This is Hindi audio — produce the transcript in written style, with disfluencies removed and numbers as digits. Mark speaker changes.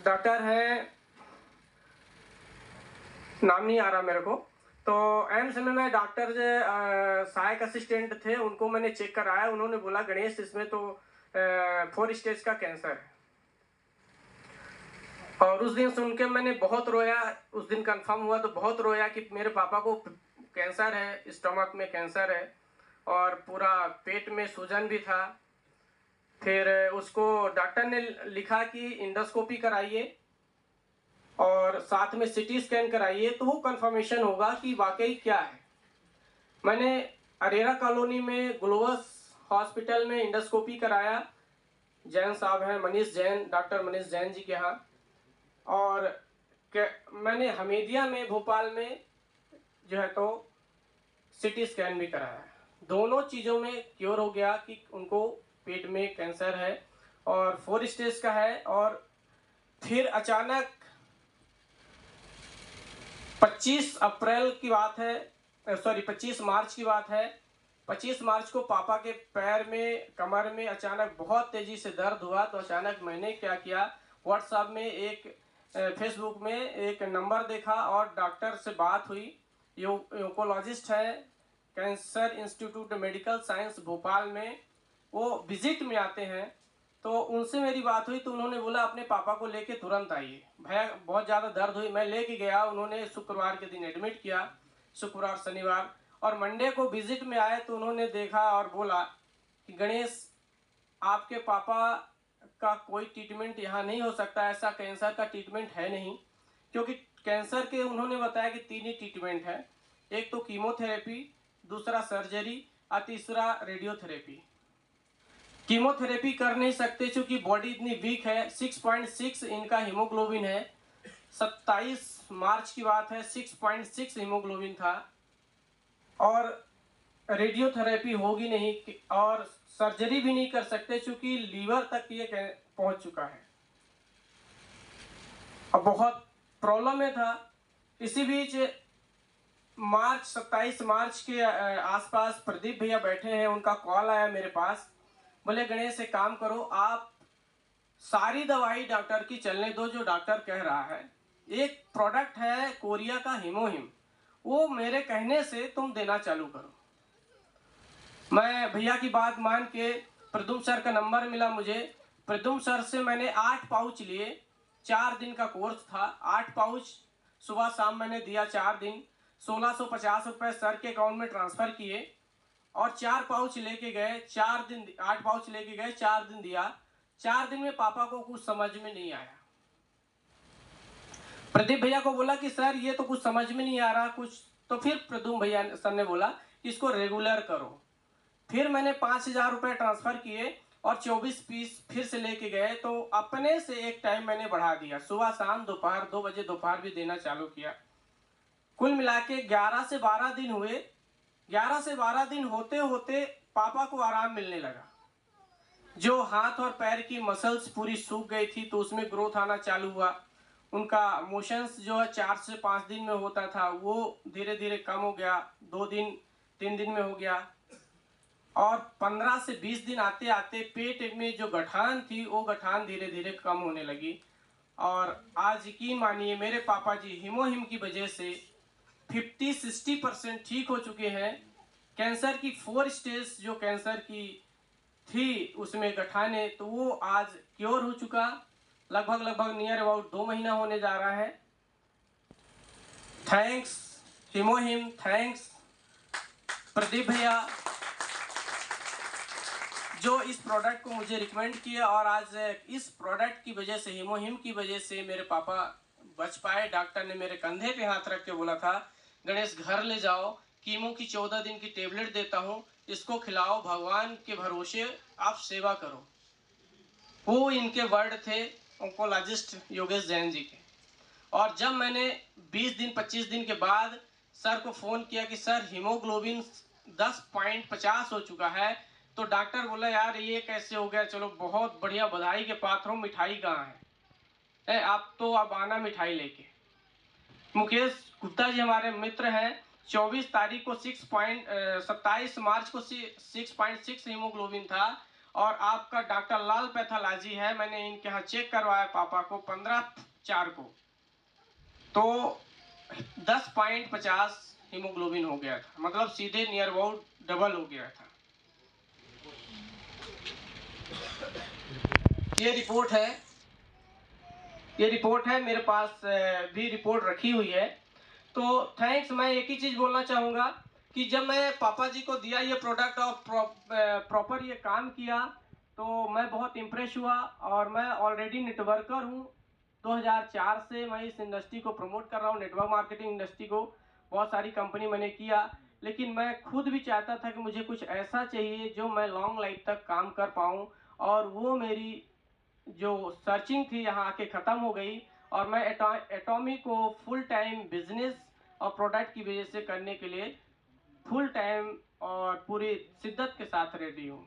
Speaker 1: डॉक्टर हैं, नाम नहीं आ रहा मेरे को। तो एम्स में मैं डॉक्टर सहायक असिस्टेंट थे, उनको मैंने चेक कराया। उन्होंने बोला गणेश इसमें तो 4 स्टेज का कैंसर है। और उस दिन सुन के मैंने बहुत रोया। उस दिन कंफर्म हुआ तो बहुत रोया कि मेरे पापा को कैंसर है, स्टमक में कैंसर है और पूरा पेट में सूजन भी था। फिर उसको डॉक्टर ने लिखा कि इंडोस्कोपी कराइए और साथ में सिटी स्कैन कराइए, तो वो कंफर्मेशन होगा कि वाकई क्या है। मैंने अरेरा कॉलोनी में ग्लोबस हॉस्पिटल में इंडोस्कोपी कराया। जैन साहब हैं, मनीष जैन, डॉक्टर मनीष जैन जी के यहाँ। और मैंने हमीदिया में, भोपाल में जो है तो सिटी स्कैन भी कराया। दोनों चीज़ों में क्योर हो गया कि उनको पेट में कैंसर है और 4 स्टेज का है। और फिर अचानक 25 अप्रैल की बात है, 25 मार्च की बात है। 25 मार्च को पापा के पैर में, कमर में अचानक बहुत तेजी से दर्द हुआ। तो अचानक मैंने क्या किया, व्हाट्सएप में फेसबुक में एक नंबर देखा और डॉक्टर से बात हुई। यूकोलॉजिस्ट है, cancer institute medical science Bhopal में, वो विजिट में आते हैं। तो उनसे मेरी बात हुई तो उन्होंने बोला अपने पापा को लेके तुरंत आइए, भैया बहुत ज़्यादा दर्द हुई। मैं लेके गया, उन्होंने शुक्रवार के दिन एडमिट किया, शुक्रवार शनिवार। और मंडे को विजिट में आए तो उन्होंने देखा और बोला कि गणेश आपके पापा का कोई ट्रीटमेंट यहाँ नहीं हो सकता, ऐसा कैंसर का ट्रीटमेंट है नहीं। क्योंकि कैंसर के उन्होंने बताया कि 3 ही ट्रीटमेंट है, एक तो कीमोथेरेपी, दूसरा सर्जरी और तीसरा रेडियोथेरेपी। कीमोथेरेपी कर नहीं सकते क्योंकि बॉडी इतनी वीक है। 6.6 इनका हीमोग्लोबिन है। 27 मार्च की बात है, 6.6 हीमोग्लोबिन था। और रेडियोथेरेपी होगी नहीं और सर्जरी भी नहीं कर सकते क्योंकि लीवर तक ये पहुंच चुका है। अब बहुत प्रॉब्लम में था। इसी बीच 27 मार्च के आसपास प्रदीप भैया बैठे हैं, उनका कॉल आया मेरे पास। बोले गणेश एक काम करो, आप सारी दवाई डॉक्टर की चलने दो जो डॉक्टर कह रहा है। एक प्रोडक्ट है कोरिया का हीमोहिम, वो मेरे कहने से तुम देना चालू करो। मैं भैया की बात मान के, प्रदुम सर का नंबर मिला मुझे। प्रदुम सर से मैंने 8 पाउच लिए। 4 दिन का कोर्स था, 8 पाउच सुबह शाम मैंने दिया 4 दिन। 1650 रुपये सर के अकाउंट में ट्रांसफ़र किए और 4 पाउच लेके गए। 4 दिन 8 पाउच लेके गए, 4 दिन दिया। 4 दिन में पापा को कुछ समझ में नहीं आया। प्रदीप भैया को बोला कि सर ये तो कुछ समझ में नहीं आ रहा कुछ। तो फिर प्रदुम भैया सर ने बोला कि इसको रेगुलर करो। फिर मैंने 5000 रुपये ट्रांसफ़र किए और 24 पीस फिर से लेके गए। तो अपने से एक टाइम मैंने बढ़ा दिया, सुबह शाम दोपहर 2 बजे दोपहर भी देना चालू किया। कुल मिला के 11 से 12 दिन हुए। 11 से 12 दिन होते होते पापा को आराम मिलने लगा। जो हाथ और पैर की मसल्स पूरी सूख गई थी तो उसमें ग्रोथ आना चालू हुआ। उनका मोशंस जो है 4 से 5 दिन में होता था, वो धीरे धीरे कम हो गया, 2 दिन 3 दिन में हो गया। और 15 से 20 दिन आते आते पेट में जो गठान थी वो गठान धीरे धीरे कम होने लगी। और आज यकीन मानिए मेरे पापा जी हीमोहिम की वजह से 50-60% ठीक हो चुके हैं। कैंसर की 4 स्टेज जो कैंसर की थी उसमें गठाने, तो वो आज क्योर हो चुका। लगभग नियर अबाउट 2 महीना होने जा रहा है। थैंक्स हीमोहिम, थैंक्स प्रदीप भैया जो इस प्रोडक्ट को मुझे रिकमेंड किया। और आज इस प्रोडक्ट की वजह से, हीमोहिम की वजह से मेरे पापा बच पाए। डॉक्टर ने मेरे कंधे पे हाथ रख के बोला था गणेश घर ले जाओ, कीमो की 14 दिन की टेबलेट देता हूँ, इसको खिलाओ, भगवान के भरोसे आप सेवा करो। वो इनके वर्ड थे ऑन्कोलॉजिस्ट योगेश जैन जी के। और जब मैंने 20 दिन 25 दिन के बाद सर को फ़ोन किया कि सर हीमोग्लोबिन 10.50 हो चुका है, तो डॉक्टर बोला यार ये कैसे हो गया, चलो बहुत बढ़िया, बधाई के पात्र हो, मिठाई कहाँ है, आप तो अब आना मिठाई लेके। मुकेश गुप्ता जी हमारे मित्र हैं। 24 तारीख को 27 मार्च को 6.6 हीमोग्लोबिन था और आपका डॉक्टर लाल पैथोलॉजी है, मैंने इनके यहाँ चेक करवाया पापा को 15/4 को, तो 10.50 हीमोग्लोबिन हो गया था, मतलब सीधे नियर अबाउट डबल हो गया था। ये रिपोर्ट है मेरे पास भी रिपोर्ट रखी हुई है। तो थैंक्स। मैं एक ही चीज़ बोलना चाहूँगा कि जब मैं पापा जी को दिया ये प्रोडक्ट और प्रॉपर ये काम किया तो मैं बहुत इम्प्रेस हुआ, और मैं ऑलरेडी नेटवर्कर हूँ। 2004 से मैं इस इंडस्ट्री को प्रमोट कर रहा हूँ, नेटवर्क मार्केटिंग इंडस्ट्री को। बहुत सारी कंपनी मैंने किया, लेकिन मैं खुद भी चाहता था कि मुझे कुछ ऐसा चाहिए जो मैं लॉन्ग लाइफ तक काम कर पाऊँ, और वो मेरी जो सर्चिंग थी यहाँ आके ख़त्म हो गई, और मैं एटॉमी को फुल टाइम बिजनेस और प्रोडक्ट की वजह से करने के लिए फुल टाइम और पूरी शिद्दत के साथ रेडी हूँ।